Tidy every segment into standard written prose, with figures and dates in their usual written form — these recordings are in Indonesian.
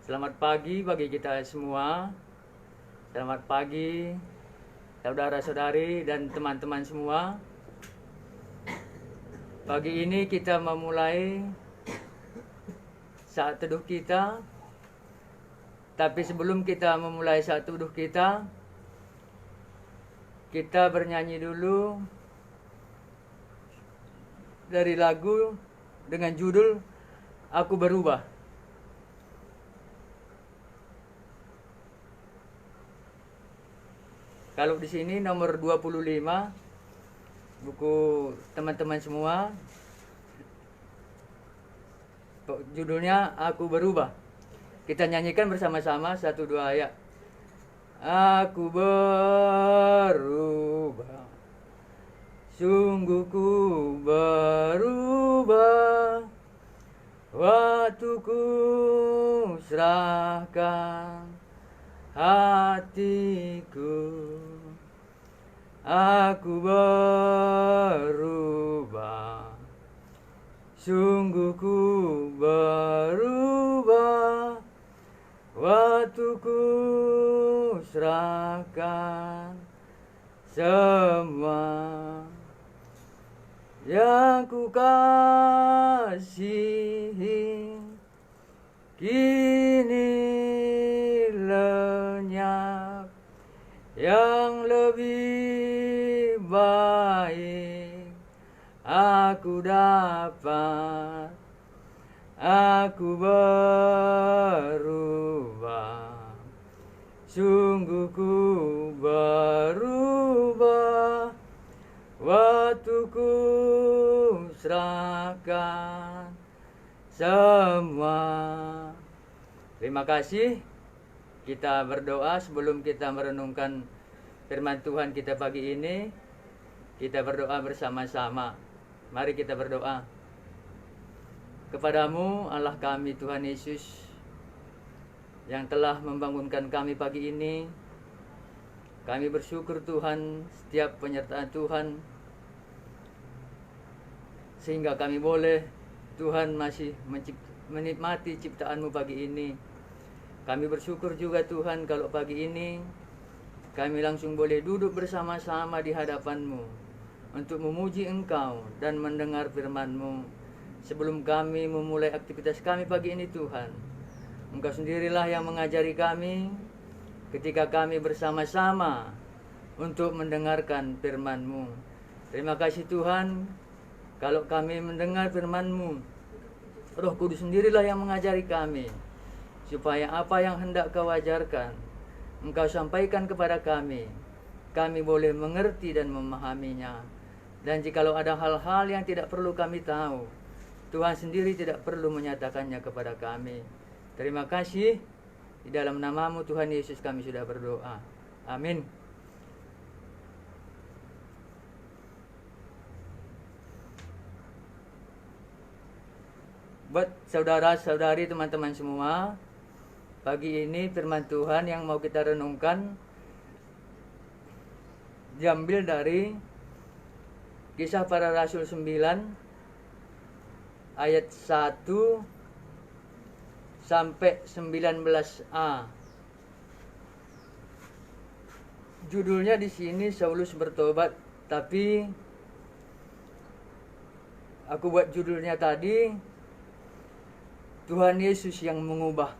Selamat pagi bagi kita semua. Selamat pagi saudara-saudari dan teman-teman semua. Pagi ini kita memulai saat teduh kita. Tapi sebelum kita memulai saat teduh kita bernyanyi dulu dari lagu dengan judul Aku Berubah. Kalau di sini nomor 25 buku teman-teman semua, judulnya Aku Berubah. Kita nyanyikan bersama-sama 1-2 ayat. Aku berubah, sungguh ku berubah, waktuku serahkan hatiku. Aku berubah, sungguh ku berubah, waktuku serahkan semua yang ku kasihi. Kini lenyap yang lebih baik aku dapat. Aku berubah, sungguh ku berubah, waktuku serahkan semua. Terima kasih. Kita berdoa sebelum kita merenungkan firman Tuhan kita pagi ini. Kita berdoa bersama-sama. Mari kita berdoa. Kepadamu Allah kami Tuhan Yesus, yang telah membangunkan kami pagi ini, kami bersyukur Tuhan setiap penyertaan Tuhan, sehingga kami boleh Tuhan masih menikmati ciptaan-Mu pagi ini. Kami bersyukur juga Tuhan kalau pagi ini kami langsung boleh duduk bersama-sama di hadapan-Mu untuk memuji Engkau dan mendengar firman-Mu. Sebelum kami memulai aktivitas kami pagi ini Tuhan, Engkau sendirilah yang mengajari kami ketika kami bersama-sama untuk mendengarkan firman-Mu. Terima kasih Tuhan, kalau kami mendengar firman-Mu, Roh Kudus sendirilah yang mengajari kami, supaya apa yang hendak Kau ajarkan, Engkau sampaikan kepada kami boleh mengerti dan memahaminya. Dan jikalau ada hal-hal yang tidak perlu kami tahu, Tuhan sendiri tidak perlu menyatakannya kepada kami. Terima kasih. Di dalam nama-Mu Tuhan Yesus kami sudah berdoa. Amin. Buat saudara-saudari, teman-teman semua, pagi ini firman Tuhan yang mau kita renungkan diambil dari Kisah Para Rasul 9 ayat 1 sampai 19a. Judulnya di sini Saulus bertobat, tapi aku buat judulnya tadi Tuhan Yesus yang mengubah.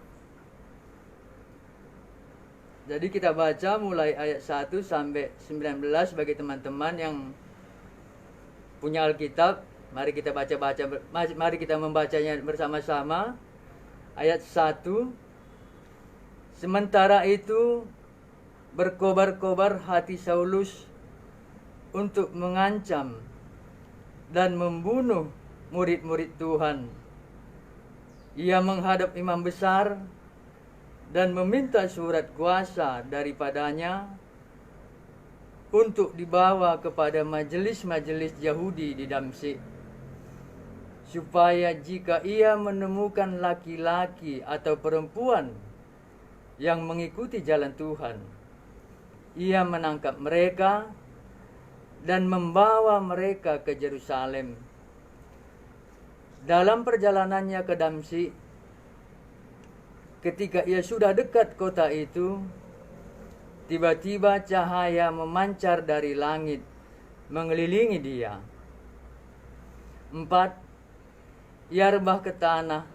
Jadi kita baca mulai ayat 1 sampai 19 bagi teman-teman yang punya Alkitab, mari kita mari kita membacanya bersama-sama. Ayat 1. Sementara itu berkobar-kobar hati Saulus untuk mengancam dan membunuh murid-murid Tuhan. Ia menghadap imam besar dan meminta surat kuasa daripadanya untuk dibawa kepada majelis-majelis Yahudi di Damsyik, supaya jika ia menemukan laki-laki atau perempuan yang mengikuti jalan Tuhan, ia menangkap mereka dan membawa mereka ke Yerusalem. Dalam perjalanannya ke Damsyik, ketika ia sudah dekat kota itu, tiba-tiba cahaya memancar dari langit mengelilingi dia. 4. Ia rebah ke tanah,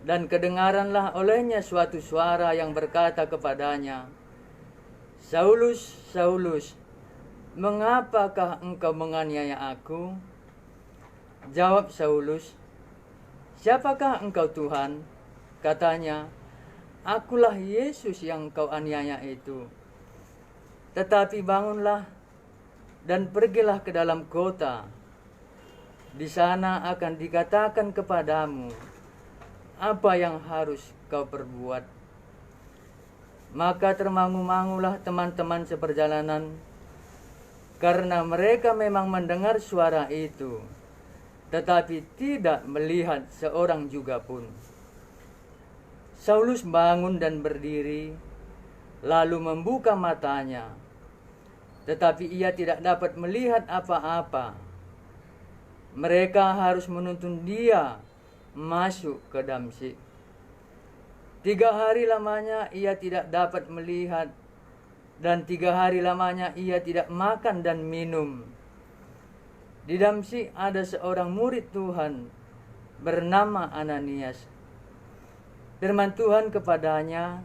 dan kedengaranlah olehnya suatu suara yang berkata kepadanya, Saulus, Saulus, mengapakah engkau menganiaya aku? Jawab Saulus, siapakah engkau Tuhan? Katanya, akulah Yesus yang kau aniaya itu. Tetapi bangunlah dan pergilah ke dalam kota. Di sana akan dikatakan kepadamu apa yang harus kau perbuat. Maka termangu-mangulah teman-teman seperjalanan, karena mereka memang mendengar suara itu, tetapi tidak melihat seorang juga pun. Saulus bangun dan berdiri, lalu membuka matanya, tetapi ia tidak dapat melihat apa-apa. Mereka harus menuntun dia masuk ke Damsyik. 3 hari lamanya ia tidak dapat melihat, dan 3 hari lamanya ia tidak makan dan minum. Di Damsyik ada seorang murid Tuhan bernama Ananias. Firman Tuhan kepadanya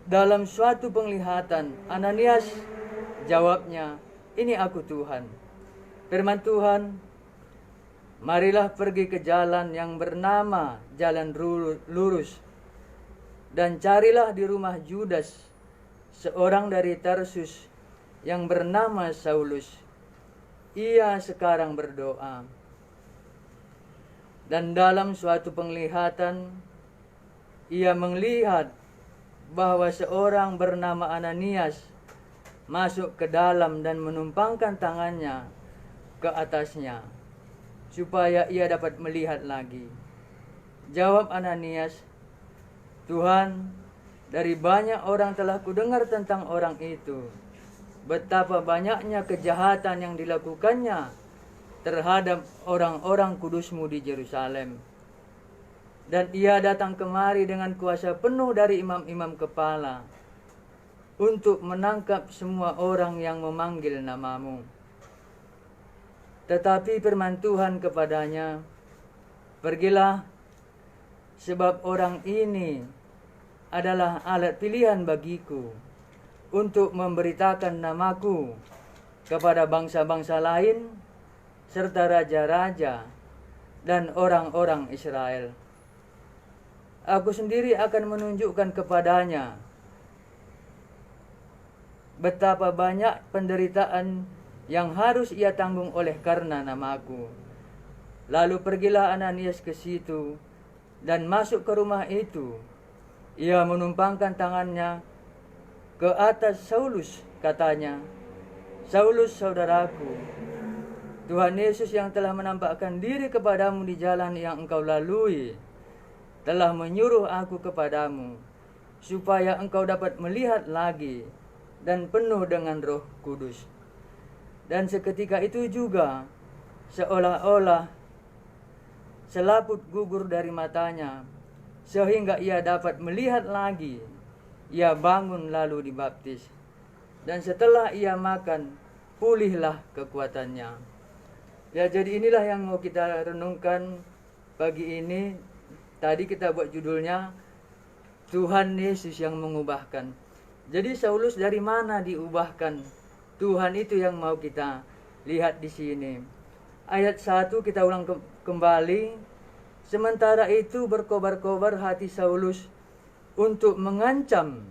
dalam suatu penglihatan. Ananias, jawabnya, ini aku Tuhan. Firman Tuhan, marilah pergi ke jalan yang bernama Jalan Lurus, dan carilah di rumah Judas, seorang dari Tarsus yang bernama Saulus. Ia sekarang berdoa. Dan dalam suatu penglihatan, ia melihat bahwa seorang bernama Ananias masuk ke dalam dan menumpangkan tangannya ke atasnya, supaya ia dapat melihat lagi. Jawab Ananias, Tuhan, dari banyak orang telah kudengar tentang orang itu, betapa banyaknya kejahatan yang dilakukannya terhadap orang-orang kudusmu di Yerusalem. Dan ia datang kemari dengan kuasa penuh dari imam-imam kepala untuk menangkap semua orang yang memanggil namamu. Tetapi firman Tuhan kepadanya, pergilah, sebab orang ini adalah alat pilihan bagiku untuk memberitakan namaku kepada bangsa-bangsa lain serta raja-raja dan orang-orang Israel. Aku sendiri akan menunjukkan kepadanya betapa banyak penderitaan yang harus ia tanggung oleh karena namaku. Lalu pergilah Ananias ke situ dan masuk ke rumah itu. Ia menumpangkan tangannya ke atas Saulus, katanya, Saulus saudaraku, Tuhan Yesus yang telah menampakkan diri kepadamu di jalan yang engkau lalui telah menyuruh aku kepadamu, supaya engkau dapat melihat lagi dan penuh dengan Roh Kudus. Dan seketika itu juga, seolah-olah selaput gugur dari matanya, sehingga ia dapat melihat lagi. Ia bangun lalu dibaptis, dan setelah ia makan, pulihlah kekuatannya. Ya, jadi inilah yang mau kita renungkan pagi ini. Tadi kita buat judulnya Tuhan Yesus yang mengubahkan. Jadi Saulus dari mana diubahkan Tuhan itu yang mau kita lihat di sini. Ayat 1 kita ulang kembali. Sementara itu berkobar-kobar hati Saulus untuk mengancam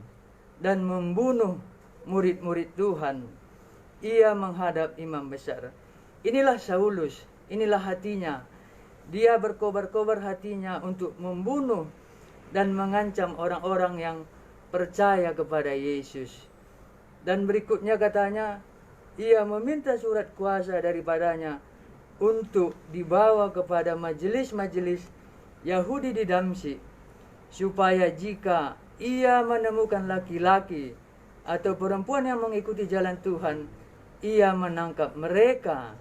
dan membunuh murid-murid Tuhan. Ia menghadap imam besar. Inilah Saulus, inilah hatinya. Dia berkobar-kobar hatinya untuk membunuh dan mengancam orang-orang yang percaya kepada Yesus. Dan berikutnya katanya, ia meminta surat kuasa daripadanya untuk dibawa kepada majelis-majelis Yahudi di Damsyik, supaya jika ia menemukan laki-laki atau perempuan yang mengikuti jalan Tuhan, ia menangkap mereka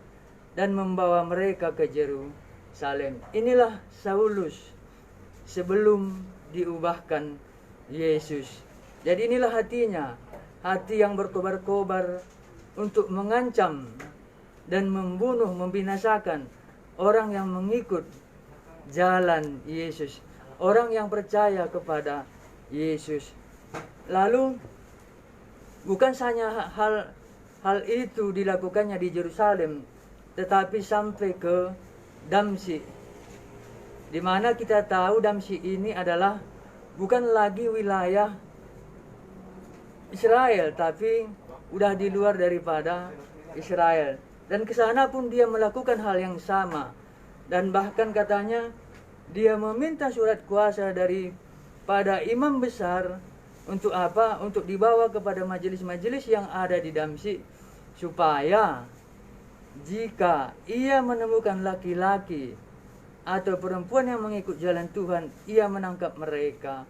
dan membawa mereka ke Yerusalem. Inilah Saulus sebelum diubahkan Yesus. Jadi inilah hatinya, hati yang berkobar-kobar untuk mengancam dan membunuh, membinasakan orang yang mengikut jalan Yesus, orang yang percaya kepada Yesus. Lalu bukan hanya hal itu dilakukannya di Yerusalem, tetapi sampai ke Damsyik, di mana kita tahu Damsyik ini adalah bukan lagi wilayah Israel, tapi udah di luar daripada Israel. Dan ke sana pun dia melakukan hal yang sama. Dan bahkan katanya dia meminta surat kuasa daripada imam besar untuk apa? Untuk dibawa kepada majelis-majelis yang ada di Damsyik, supaya jika ia menemukan laki-laki atau perempuan yang mengikut jalan Tuhan, ia menangkap mereka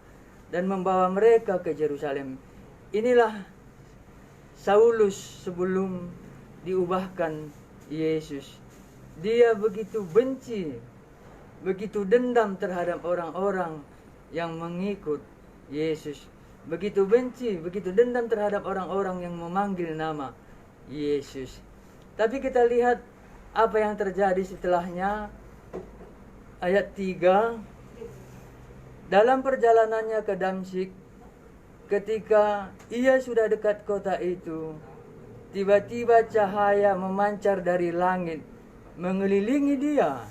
dan membawa mereka ke Yerusalem. Inilah Saulus sebelum diubahkan Yesus. Dia begitu benci, begitu dendam terhadap orang-orang yang mengikut Yesus. Begitu benci, begitu dendam terhadap orang-orang yang memanggil nama Yesus. Tapi kita lihat apa yang terjadi setelahnya. Ayat 3. Dalam perjalanannya ke Damsyik, ketika ia sudah dekat kota itu, tiba-tiba cahaya memancar dari langit mengelilingi dia.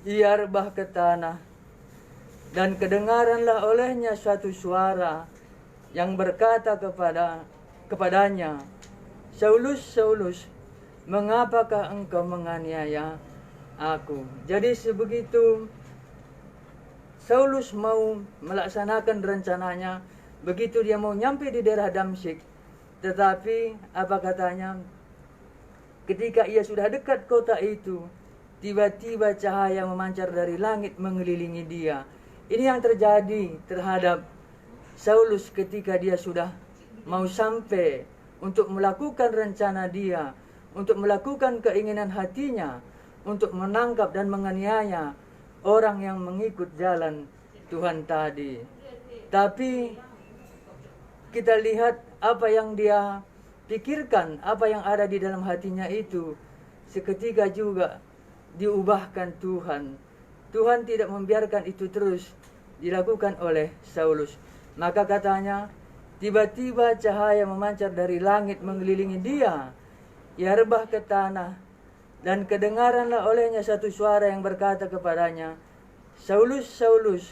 Ia rebah ke tanah, dan kedengaranlah olehnya suatu suara yang berkata kepadanya, Saulus, Saulus, mengapakah engkau menganiaya aku? Jadi sebegitu Saulus mau melaksanakan rencananya, begitu dia mau nyampe di daerah Damsyik, tetapi apa katanya? Ketika ia sudah dekat kota itu, tiba-tiba cahaya memancar dari langit mengelilingi dia. Ini yang terjadi terhadap Saulus ketika dia sudah mau sampai untuk melakukan rencana dia, untuk melakukan keinginan hatinya, untuk menangkap dan menganiaya orang yang mengikut jalan Tuhan tadi. Tapi kita lihat apa yang dia pikirkan, apa yang ada di dalam hatinya itu, seketika juga diubahkan Tuhan. Tuhan tidak membiarkan itu terus dilakukan oleh Saulus. Maka katanya, tiba-tiba cahaya memancar dari langit mengelilingi dia. Ia rebah ke tanah, dan kedengaranlah olehnya satu suara yang berkata kepadanya, Saulus, Saulus,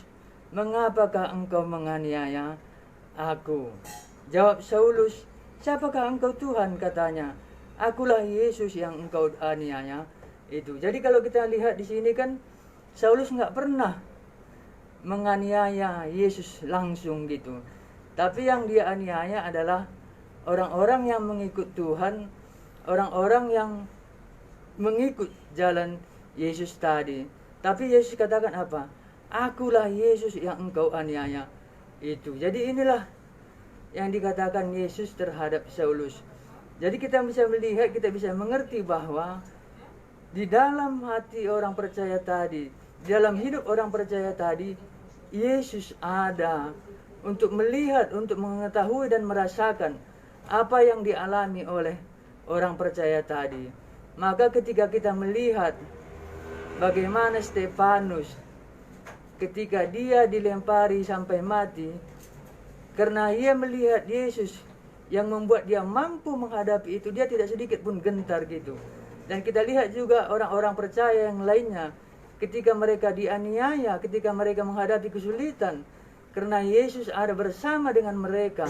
mengapakah engkau menganiaya aku? Jawab Saulus, siapakah engkau Tuhan? Katanya, akulah Yesus yang engkau aniaya itu. Jadi kalau kita lihat di sini kan, Saulus nggak pernah menganiaya Yesus langsung gitu. Tapi yang dia aniaya adalah orang-orang yang mengikut Tuhan, orang-orang yang mengikut jalan Yesus tadi. Tapi Yesus katakan apa? Akulah Yesus yang engkau aniaya itu. Jadi inilah yang dikatakan Yesus terhadap Saulus. Jadi kita bisa melihat, kita bisa mengerti bahwa di dalam hati orang percaya tadi, di dalam hidup orang percaya tadi, Yesus ada untuk melihat, untuk mengetahui dan merasakan apa yang dialami oleh orang percaya tadi. Maka ketika kita melihat bagaimana Stefanus ketika dia dilempari sampai mati, karena ia melihat Yesus yang membuat dia mampu menghadapi itu. Dia tidak sedikit pun gentar gitu. Dan kita lihat juga orang-orang percaya yang lainnya, ketika mereka dianiaya, ketika mereka menghadapi kesulitan, karena Yesus ada bersama dengan mereka,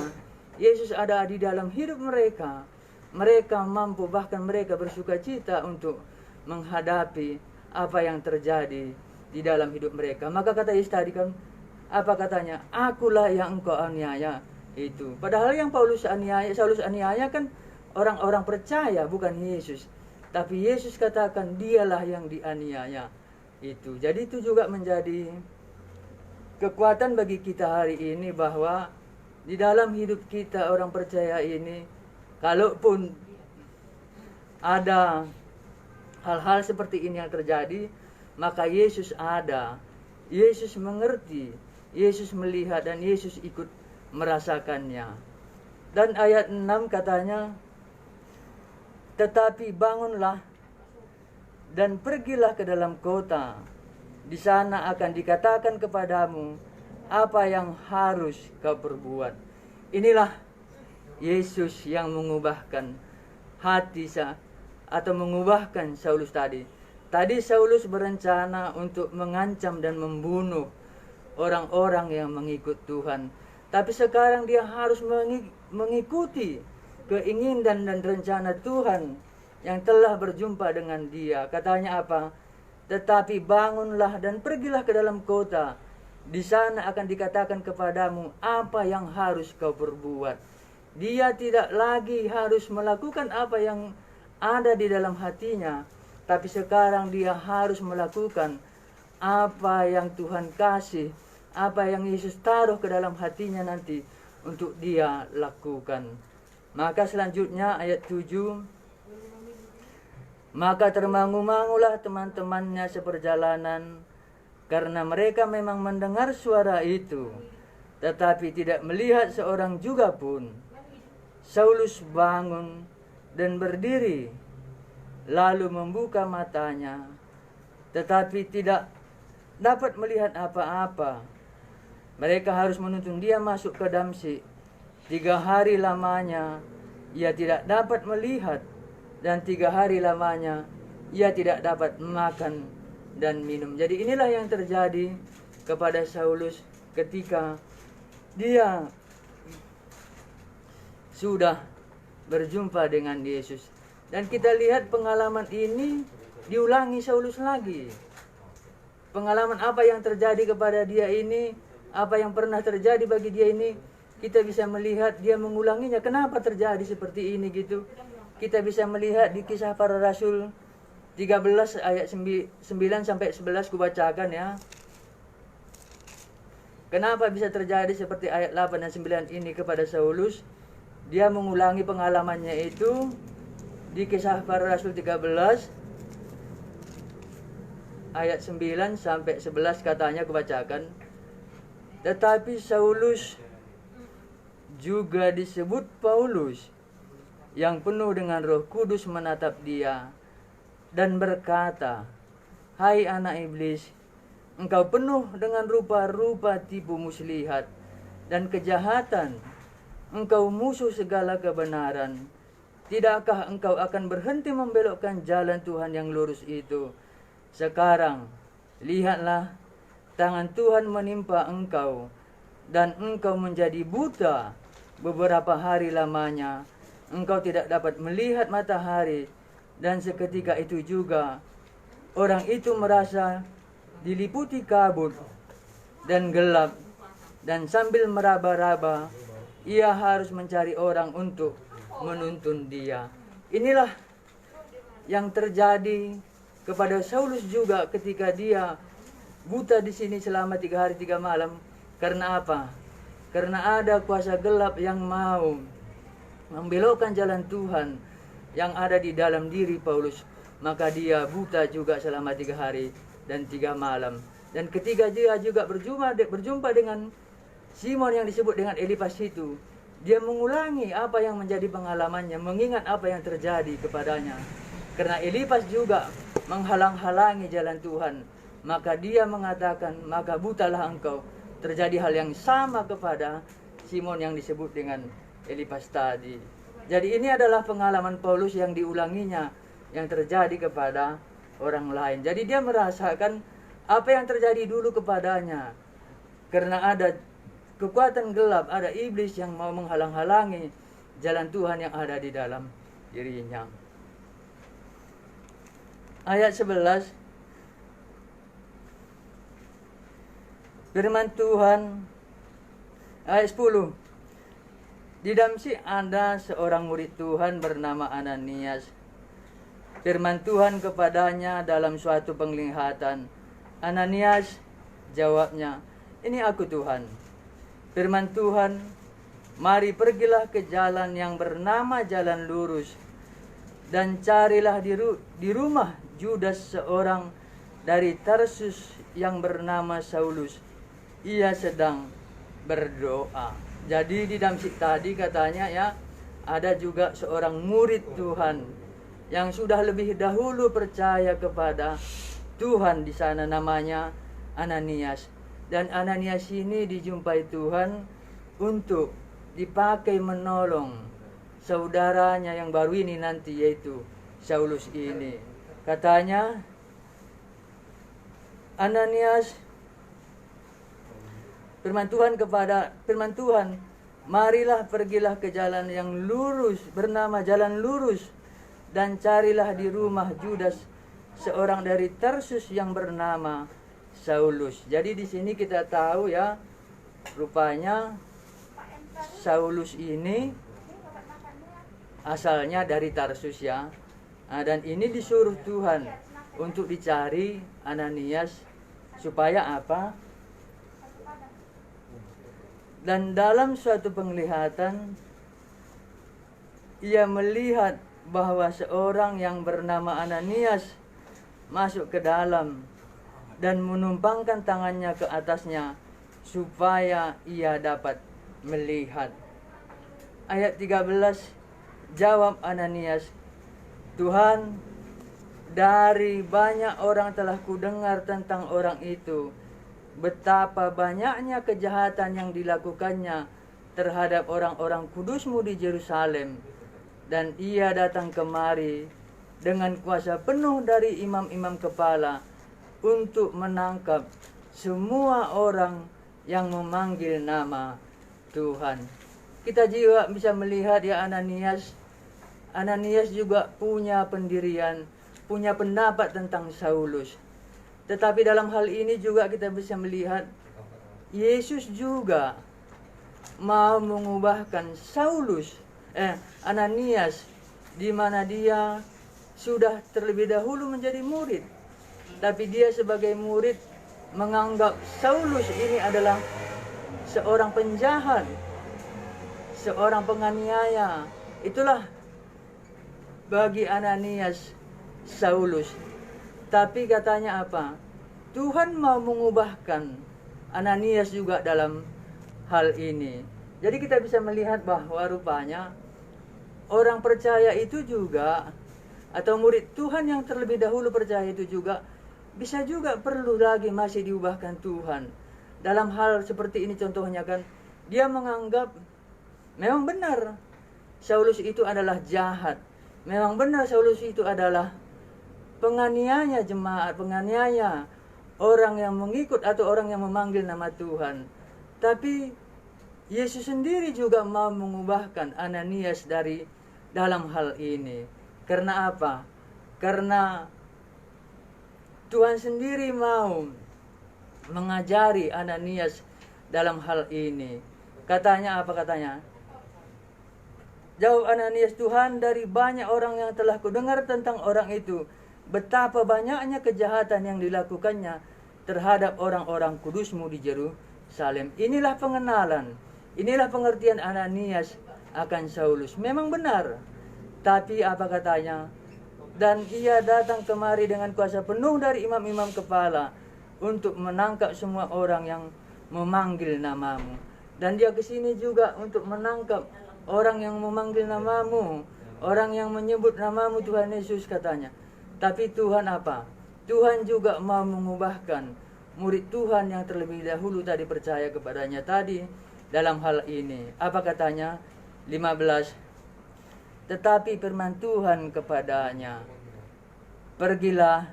Yesus ada di dalam hidup mereka, mereka mampu, bahkan mereka bersuka cita untuk menghadapi apa yang terjadi di dalam hidup mereka. Maka kata Yesus tadi kan, apa katanya? Akulah yang engkau aniaya itu. Padahal yang Saulus aniaya kan orang-orang percaya, bukan Yesus. Tapi Yesus katakan dialah yang dianiaya itu. Jadi itu juga menjadi kekuatan bagi kita hari ini, bahwa di dalam hidup kita orang percaya ini, kalaupun ada hal-hal seperti ini yang terjadi, maka Yesus ada, Yesus mengerti, Yesus melihat, dan Yesus ikut merasakannya. Dan ayat 6 katanya, tetapi bangunlah dan pergilah ke dalam kota, di sana akan dikatakan kepadamu apa yang harus kau perbuat. Inilah Yesus yang mengubahkan hati atau mengubahkan Saulus tadi. Tadi Saulus berencana untuk mengancam dan membunuh orang-orang yang mengikut Tuhan. Tapi sekarang dia harus mengikuti keinginan dan rencana Tuhan yang telah berjumpa dengan dia. Katanya apa? Tetapi bangunlah dan pergilah ke dalam kota. Di sana akan dikatakan kepadamu apa yang harus kau perbuat. Dia tidak lagi harus melakukan apa yang ada di dalam hatinya, tapi sekarang dia harus melakukan apa yang Tuhan kasih, apa yang Yesus taruh ke dalam hatinya nanti untuk dia lakukan. Maka selanjutnya ayat 7, maka termangu-mangulah teman-temannya seperjalanan, karena mereka memang mendengar suara itu, tetapi tidak melihat seorang juga pun. Saulus bangun dan berdiri, lalu membuka matanya, tetapi tidak dapat melihat apa-apa. Mereka harus menuntun dia masuk ke Damsyik. 3 hari lamanya ia tidak dapat melihat, dan 3 hari lamanya ia tidak dapat makan dan minum. Jadi inilah yang terjadi kepada Saulus ketika dia sudah berjumpa dengan Yesus. Dan kita lihat pengalaman ini diulangi Saulus lagi. Pengalaman apa yang terjadi kepada dia ini, apa yang pernah terjadi bagi dia ini, kita bisa melihat dia mengulanginya. Kenapa terjadi seperti ini gitu? Kita bisa melihat di Kisah Para Rasul 13 ayat 9 sampai 11 kubacakan ya. Kenapa bisa terjadi seperti ayat 8 dan 9 ini kepada Saulus? Dia mengulangi pengalamannya itu di Kisah Para Rasul 13 ayat 9 sampai 11 katanya kubacakan. Tetapi Saulus juga disebut Paulus, yang penuh dengan Roh Kudus menatap dia dan berkata, hai anak iblis, engkau penuh dengan rupa-rupa tipu muslihat dan kejahatan. Engkau musuh segala kebenaran. Tidakkah engkau akan berhenti membelokkan jalan Tuhan yang lurus itu? Sekarang, lihatlah, tangan Tuhan menimpa engkau, dan engkau menjadi buta beberapa hari lamanya. Engkau tidak dapat melihat matahari, dan seketika itu juga orang itu merasa diliputi kabut dan gelap, dan sambil meraba-raba, ia harus mencari orang untuk menuntun dia. Inilah yang terjadi kepada Saulus juga ketika dia buta di sini selama 3 hari 3 malam. Karena apa? Karena ada kuasa gelap yang mau membelokkan jalan Tuhan yang ada di dalam diri Paulus. Maka dia buta juga selama 3 hari dan 3 malam. Dan ketika dia juga berjumpa dengan Simon yang disebut dengan Elipas itu, dia mengulangi apa yang menjadi pengalamannya, mengingat apa yang terjadi kepadanya. Karena Elipas juga menghalang-halangi jalan Tuhan, maka dia mengatakan, maka butalah engkau. Terjadi hal yang sama kepada Simon yang disebut dengan Elipas tadi. Jadi ini adalah pengalaman Paulus yang diulanginya, yang terjadi kepada orang lain. Jadi dia merasakan apa yang terjadi dulu kepadanya. Karena ada kekuatan gelap, ada iblis yang mau menghalang-halangi jalan Tuhan yang ada di dalam dirinya. Ayat 11, firman Tuhan, ayat 10. Di Damsyik ada seorang murid Tuhan bernama Ananias. Firman Tuhan kepadanya dalam suatu penglihatan. Ananias, jawabnya, ini aku Tuhan. Firman Tuhan, mari pergilah ke jalan yang bernama Jalan Lurus, dan carilah di rumah Judas seorang dari Tarsus yang bernama Saulus. Ia sedang berdoa. Jadi di Damsyik tadi katanya ya, ada juga seorang murid Tuhan yang sudah lebih dahulu percaya kepada Tuhan di sana, namanya Ananias. Dan Ananias ini dijumpai Tuhan untuk dipakai menolong saudaranya yang baru ini nanti, yaitu Saulus ini. Katanya, Ananias, firman Tuhan, marilah pergilah ke jalan yang lurus, bernama Jalan Lurus, dan carilah di rumah Judas seorang dari Tarsus yang bernama Saulus. Jadi di sini kita tahu ya, rupanya Saulus ini asalnya dari Tarsus ya. Dan ini disuruh Tuhan untuk dicari Ananias supaya apa? Dan dalam suatu penglihatan ia melihat bahwa seorang yang bernama Ananias masuk ke dalam dan menumpangkan tangannya ke atasnya supaya ia dapat melihat. Ayat 13, jawab Ananias, Tuhan, dari banyak orang telah kudengar tentang orang itu, betapa banyaknya kejahatan yang dilakukannya terhadap orang-orang kudus-Mu di Yerusalem. Dan ia datang kemari dengan kuasa penuh dari imam-imam kepala untuk menangkap semua orang yang memanggil nama Tuhan. Kita juga bisa melihat ya, Ananias juga punya pendirian, punya pendapat tentang Saulus. Tetapi dalam hal ini juga kita bisa melihat Yesus juga mau mengubahkan Ananias, di mana dia sudah terlebih dahulu menjadi murid. Tapi dia sebagai murid menganggap Saulus ini adalah seorang penjahat, seorang penganiaya. Itulah bagi Ananias Saulus. Tapi katanya apa? Tuhan mau mengubahkan Ananias juga dalam hal ini. Jadi kita bisa melihat bahwa rupanya orang percaya itu juga, atau murid Tuhan yang terlebih dahulu percaya itu juga, bisa juga perlu lagi masih diubahkan Tuhan. Dalam hal seperti ini contohnya kan, dia menganggap memang benar Saulus itu adalah jahat. Memang benar Saulus itu adalah penganiaya jemaat, penganiaya orang yang mengikut atau orang yang memanggil nama Tuhan. Tapi Yesus sendiri juga mau mengubahkan Ananias dari dalam hal ini. Karena apa? Karena Tuhan sendiri mau mengajari Ananias dalam hal ini. Katanya apa katanya? Jawab Ananias, Tuhan, dari banyak orang yang telah kudengar tentang orang itu, betapa banyaknya kejahatan yang dilakukannya terhadap orang-orang kudus-Mu di Yerusalem. Inilah pengenalan, inilah pengertian Ananias akan Saulus. Memang benar. Tapi apa katanya? Dan ia datang kemari dengan kuasa penuh dari imam-imam kepala untuk menangkap semua orang yang memanggil nama-Mu. Dan dia ke sini juga untuk menangkap orang yang memanggil nama-Mu, orang yang menyebut nama-Mu Tuhan Yesus katanya. Tapi Tuhan apa? Tuhan juga mau mengubahkan murid Tuhan yang terlebih dahulu tadi percaya kepadanya tadi dalam hal ini. Apa katanya? 15. Tetapi firman Tuhan kepadanya, pergilah,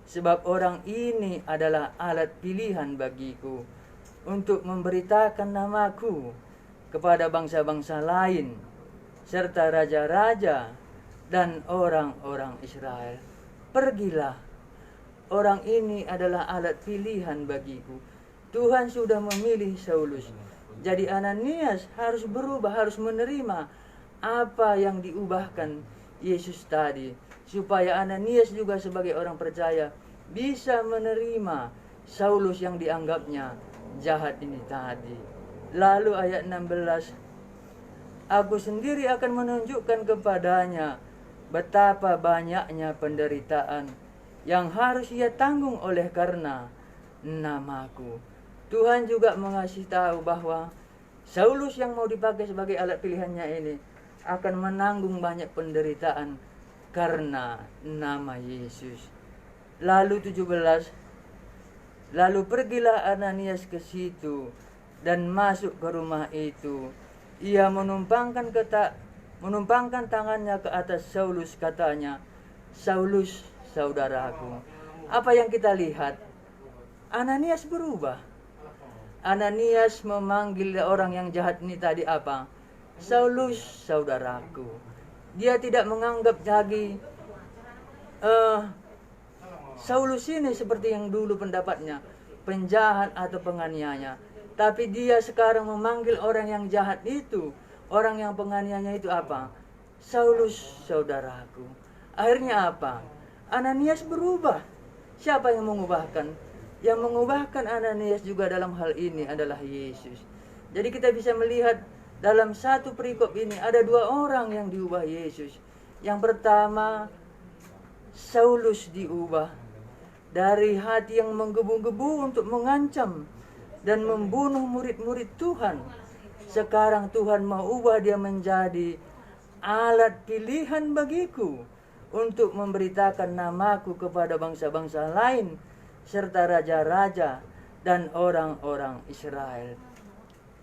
sebab orang ini adalah alat pilihan bagiku untuk memberitakan namaku kepada bangsa-bangsa lain, serta raja-raja dan orang-orang Israel. Pergilah, orang ini adalah alat pilihan bagiku. Tuhan sudah memilih Saulus. Jadi Ananias harus berubah, harus menerima apa yang diubahkan Yesus tadi, supaya Ananias juga sebagai orang percaya bisa menerima Saulus yang dianggapnya jahat ini tadi. Lalu ayat 16, aku sendiri akan menunjukkan kepadanya betapa banyaknya penderitaan yang harus ia tanggung oleh karena namaku. Tuhan juga mengasih tahu bahwa Saulus yang mau dipakai sebagai alat pilihannya ini akan menanggung banyak penderitaan karena nama Yesus. Lalu 17, lalu pergilah Ananias ke situ dan masuk ke rumah itu. Ia menumpangkan tangannya ke atas Saulus, katanya, Saulus, saudaraku. Apa yang kita lihat? Ananias berubah. Ananias memanggil orang yang jahat ini tadi apa? Saulus, saudaraku. Dia tidak menganggap lagi Saulus ini seperti yang dulu pendapatnya, penjahat atau penganiaya. Tapi dia sekarang memanggil orang yang jahat itu, orang yang penganiayanya itu apa? Saulus, saudaraku. Akhirnya apa? Ananias berubah. Siapa yang mengubahkan? Yang mengubahkan Ananias juga dalam hal ini adalah Yesus. Jadi kita bisa melihat dalam satu perikop ini ada dua orang yang diubah Yesus. Yang pertama, Saulus diubah dari hati yang menggebu-gebu untuk mengancam dan membunuh murid-murid Tuhan. Sekarang Tuhan mau ubah dia menjadi alat pilihan bagiku untuk memberitakan namaku kepada bangsa-bangsa lain, serta raja-raja dan orang-orang Israel.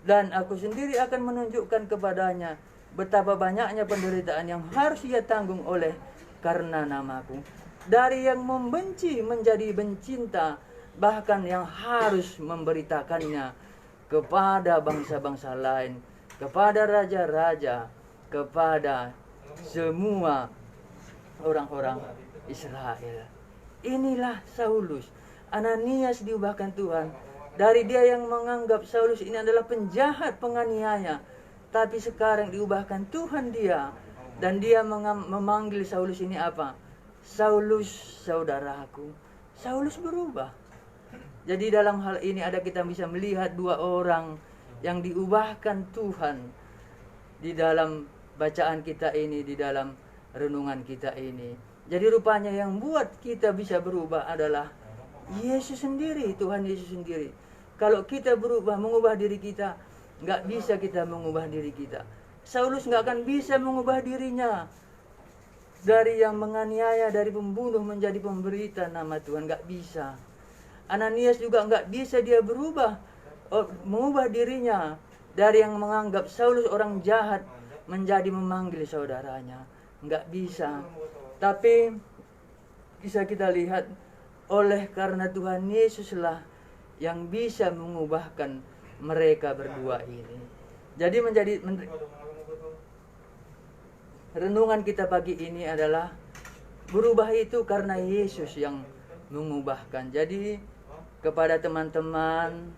Dan aku sendiri akan menunjukkan kepadanya betapa banyaknya penderitaan yang harus ia tanggung oleh karena namaku. Dari yang membenci menjadi bencinta, bahkan yang harus memberitakannya kepada bangsa-bangsa lain, kepada raja-raja, kepada semua orang-orang Israel. Inilah Saulus. Ananias diubahkan Tuhan. Dari dia yang menganggap Saulus ini adalah penjahat, penganiaya, tapi sekarang diubahkan Tuhan dia. Dan dia memanggil Saulus ini apa? Saulus, saudaraku. Saulus berubah. Jadi dalam hal ini kita bisa melihat dua orang yang diubahkan Tuhan di dalam bacaan kita ini, di dalam renungan kita ini. Jadi rupanya yang buat kita bisa berubah adalah Yesus sendiri, Tuhan Yesus sendiri. Kalau kita berubah, mengubah diri kita, nggak bisa kita mengubah diri kita. Saulus nggak akan bisa mengubah dirinya. Dari yang menganiaya, dari pembunuh menjadi pemberita nama Tuhan, nggak bisa. Ananias juga nggak bisa dia berubah, mengubah dirinya. Dari yang menganggap Saulus orang jahat, menjadi memanggil saudaranya. Nggak bisa. Tapi bisa kita lihat, oleh karena Tuhan Yesuslah yang bisa mengubahkan mereka berdua ini. Jadi renungan kita pagi ini adalah berubah itu karena Yesus yang mengubahkan. Jadi kepada teman-teman,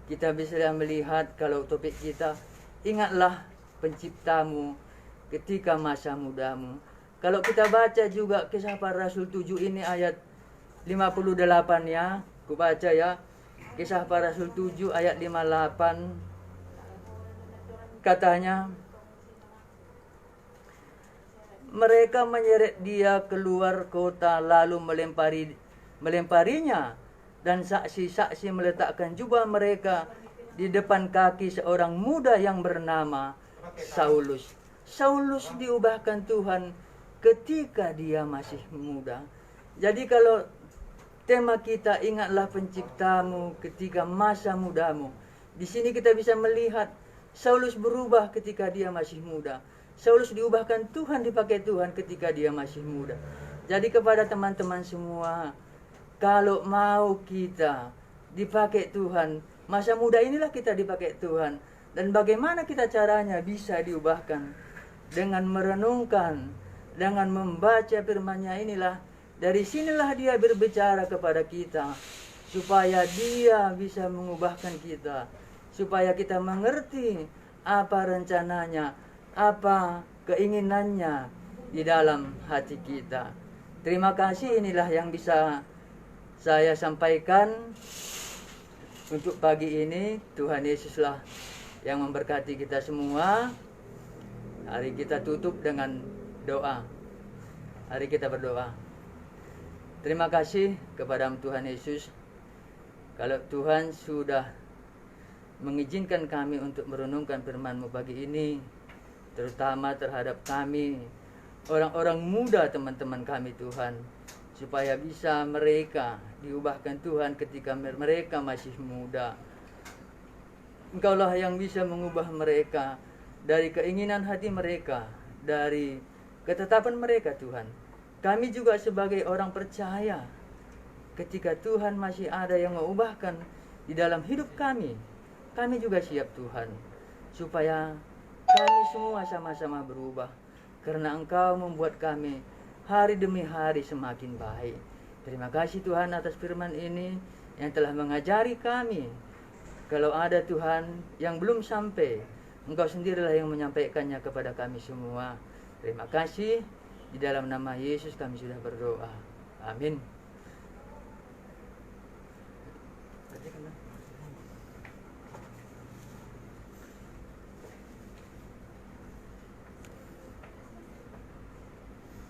kita bisa melihat kalau topik kita, ingatlah penciptamu ketika masa mudamu. Kalau kita baca juga Kisah Para Rasul 7 ini ayat 58 ya, aku baca ya. Kisah Para Rasul 7 ayat 58, katanya, mereka menyeret dia keluar kota lalu melemparinya, dan saksi-saksi meletakkan jubah mereka di depan kaki seorang muda yang bernama Saulus. Saulus diubahkan Tuhan ketika dia masih muda. Jadi kalau tema kita ingatlah penciptamu ketika masa mudamu, di sini kita bisa melihat Saulus berubah ketika dia masih muda. Saulus diubahkan Tuhan, dipakai Tuhan ketika dia masih muda. Jadi kepada teman-teman semua, kalau mau kita dipakai Tuhan, masa muda inilah kita dipakai Tuhan. Dan bagaimana kita caranya bisa diubahkan? Dengan merenungkan, dengan membaca firman-Nya inilah. Dari sinilah dia berbicara kepada kita, supaya dia bisa mengubahkan kita, supaya kita mengerti apa rencananya, apa keinginannya di dalam hati kita. Terima kasih, inilah yang bisa saya sampaikan untuk pagi ini. Tuhan Yesuslah yang memberkati kita semua. Hari kita tutup dengan doa. Hari kita berdoa. Terima kasih kepada Tuhan Yesus. Kalau Tuhan sudah mengizinkan kami untuk merenungkan firman-Mu pagi ini, terutama terhadap kami, orang-orang muda, teman-teman kami Tuhan, supaya bisa mereka diubahkan Tuhan ketika mereka masih muda. Engkaulah yang bisa mengubah mereka dari keinginan hati mereka, dari ketetapan mereka Tuhan. Kami juga sebagai orang percaya, ketika Tuhan masih ada yang mengubahkan di dalam hidup kami, kami juga siap Tuhan, supaya kami semua sama-sama berubah, karena Engkau membuat kami hari demi hari semakin baik. Terima kasih Tuhan atas firman ini yang telah mengajari kami. Kalau ada Tuhan yang belum sampai, Engkau sendirilah yang menyampaikannya kepada kami semua. Terima kasih. Di dalam nama Yesus kami sudah berdoa. Amin.